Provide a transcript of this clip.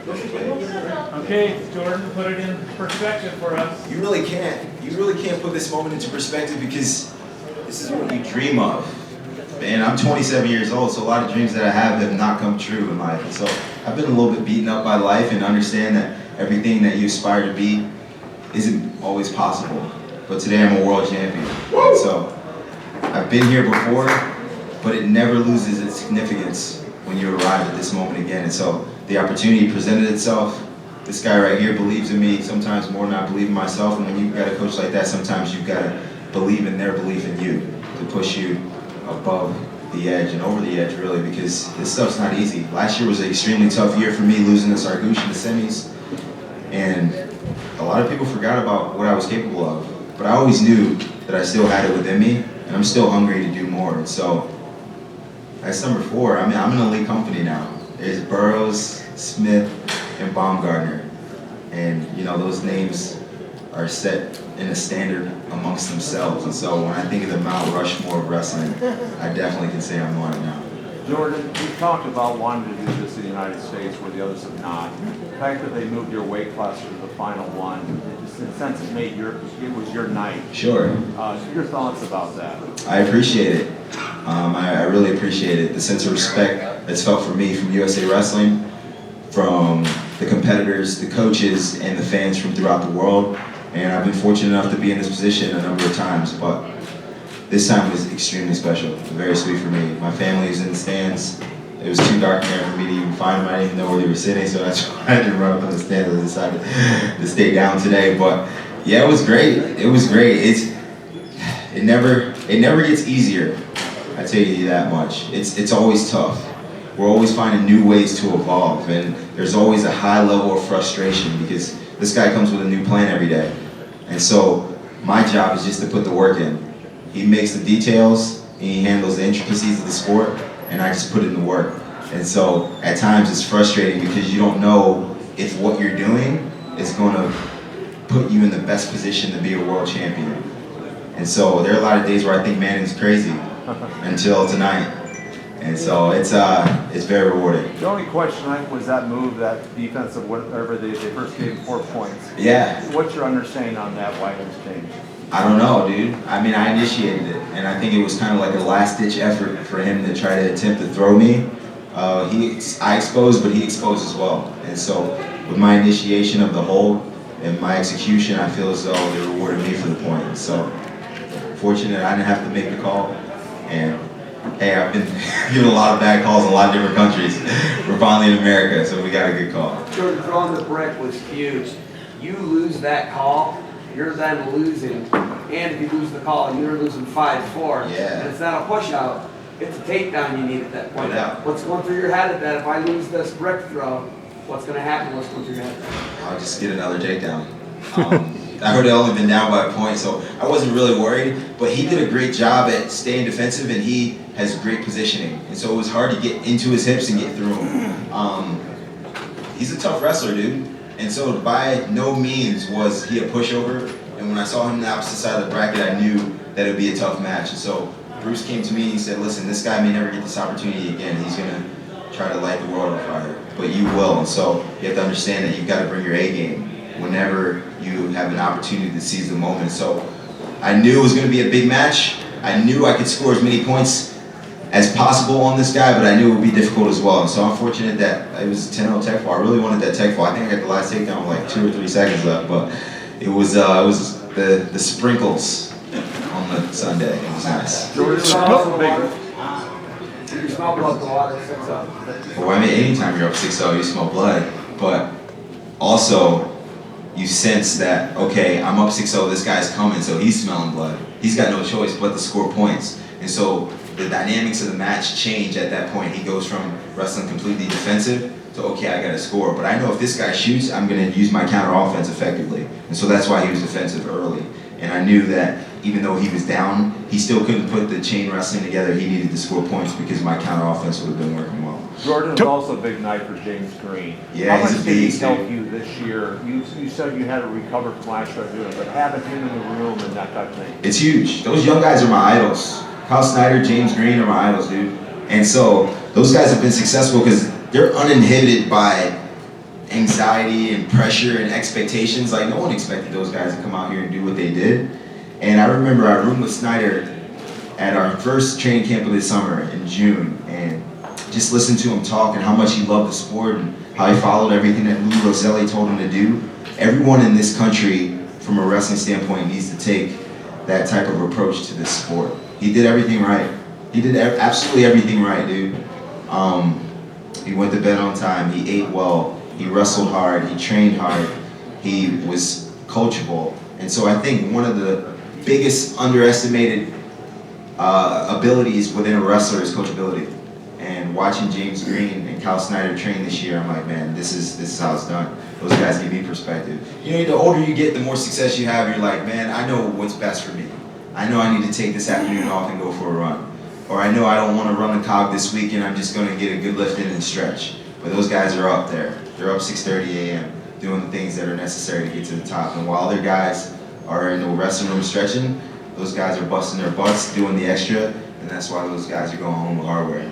Okay, Jordan, put it in perspective for us. You really can't. You really can't put this moment into perspective because this is what you dream of. And I'm 27 years old, so a lot of dreams that I have not come true in life. And so I've been a little bit beaten up by life and understand that everything that you aspire to be isn't always possible. But today I'm a world champion. And so I've been here before, but it never loses its significance when you arrive at this moment again. And so the opportunity presented itself. This guy right here believes in me sometimes more than I believe in myself. And when you've got a coach like that, sometimes you've got to believe in their belief in you to push you above the edge and over the edge, really, because this stuff's not easy. Last year was an extremely tough year for me, losing to Sargush in the semis. And a lot of people forgot about what I was capable of. But I always knew that I still had it within me, and I'm still hungry to do more. And so that's number 4. I mean, I'm in an elite company now. There's Burroughs, Smith, and Baumgartner. And, you know, those names are set in a standard amongst themselves. And so when I think of the Mount Rushmore of wrestling, I definitely can say I'm on it now. Jordan, you talked about wanting to do this in the United States where the others have not. The fact that they moved your weight class to the final one, in a sense, it was your night. Sure. Your thoughts about that? I appreciate it. I really appreciate it. The sense of respect that's felt for me from USA Wrestling, from the competitors, the coaches, and the fans from throughout the world. And I've been fortunate enough to be in this position a number of times, but this time was extremely special, very sweet for me. My family was in the stands. It was too dark in there for me to even find them. I didn't even know where they were sitting, so that's why I didn't run up in the stands. I decided to stay down today. But yeah, it was great. It was great. It never gets easier. I tell you that much. It's always tough. We're always finding new ways to evolve, and there's always a high level of frustration because this guy comes with a new plan every day. And so my job is just to put the work in. He makes the details, and he handles the intricacies of the sport, and I just put in the work. And so at times it's frustrating because you don't know if what you're doing is going to put you in the best position to be a world champion. And so there are a lot of days where I think Manning's crazy until tonight. And so it's very rewarding. The only question was that move, that defensive, whatever they first gave 4 points. Yeah. What's your understanding on that, why it was changed? I don't know, dude. I mean, I initiated it, and I think it was kind of like a last-ditch effort for him to try to attempt to throw me. I exposed, but he exposed as well. And so with my initiation of the hold and my execution, I feel as though they rewarded me for the point. So fortunate I didn't have to make the call. And hey, I've been given a lot of bad calls in a lot of different countries. We're finally in America, so we got a good call. Jordan, throwing the brick was huge. You lose that call, you're then losing. And if you lose the call, you're losing 5-4. Yeah. And it's not a push out, it's a takedown you need at that point. Yeah. What's going through your head at that? If I lose this brick throw, what's going to happen? What's going through your head? I'll just get another takedown. I heard it only been down by a point, so I wasn't really worried. But he did a great job at staying defensive, and he has great positioning. And so it was hard to get into his hips and get through him. He's a tough wrestler, dude. And so by no means was he a pushover. And when I saw him on the opposite side of the bracket, I knew that it would be a tough match. And so Bruce came to me and he said, listen, this guy may never get this opportunity again. He's going to try to light the world on fire. But you will. And so you have to understand that you've got to bring your A game whenever you have an opportunity to seize the moment. So I knew it was going to be a big match. I knew I could score as many points as possible on this guy, but I knew it would be difficult as well. And so I'm fortunate that it was a 10-0 tech fall. I really wanted that tech fall. I think I got the last takedown with like 2 or 3 seconds left, but it was the sprinkles on the Sunday. It was nice. You smell blood in the water, 6-0. Well, I mean, anytime you're up 6-0, you smell blood, but also you sense that, okay, I'm up 6-0, this guy's coming, so he's smelling blood. He's got no choice but to score points. And so the dynamics of the match change at that point. He goes from wrestling completely defensive to, okay, I got to score. But I know if this guy shoots, I'm going to use my counter offense effectively. And so that's why he was defensive early. And I knew that even though he was down, he still couldn't put the chain wrestling together. He needed to score points because my counter offense would have been working well. Jordan was also a big night for James Green. Yeah, how he's much a did he beast, help dude. you this year? You said you had to recover from last year, but having him in the room and that type of thing. It's huge. Those young guys are my idols. Kyle Snyder, James Green are my idols, dude. And so those guys have been successful because they're uninhibited by anxiety and pressure and expectations. Like, no one expected those guys to come out here and do what they did. And I remember I roomed with Snyder at our first training camp of the summer in June, and just listened to him talk and how much he loved the sport and how he followed everything that Lou Rosselli told him to do. Everyone in this country, from a wrestling standpoint, needs to take that type of approach to this sport. He did everything right. He did absolutely everything right, dude. He went to bed on time, he ate well, he wrestled hard, he trained hard, he was coachable. And so I think one of the biggest underestimated abilities within a wrestler is coachability. And watching James Green and Kyle Snyder train this year, I'm like, man, this is how it's done. Those guys give me perspective. You know, the older you get, the more success you have, you're like, man, I know what's best for me. I know I need to take this afternoon off and go for a run. Or I know I don't want to run the cog this week and I'm just going to get a good lift in and stretch. But those guys are up there. They're up 6:30 a.m. doing the things that are necessary to get to the top. And while other guys are in the wrestling room stretching, those guys are busting their butts doing the extra, and that's why those guys are going home with hardware.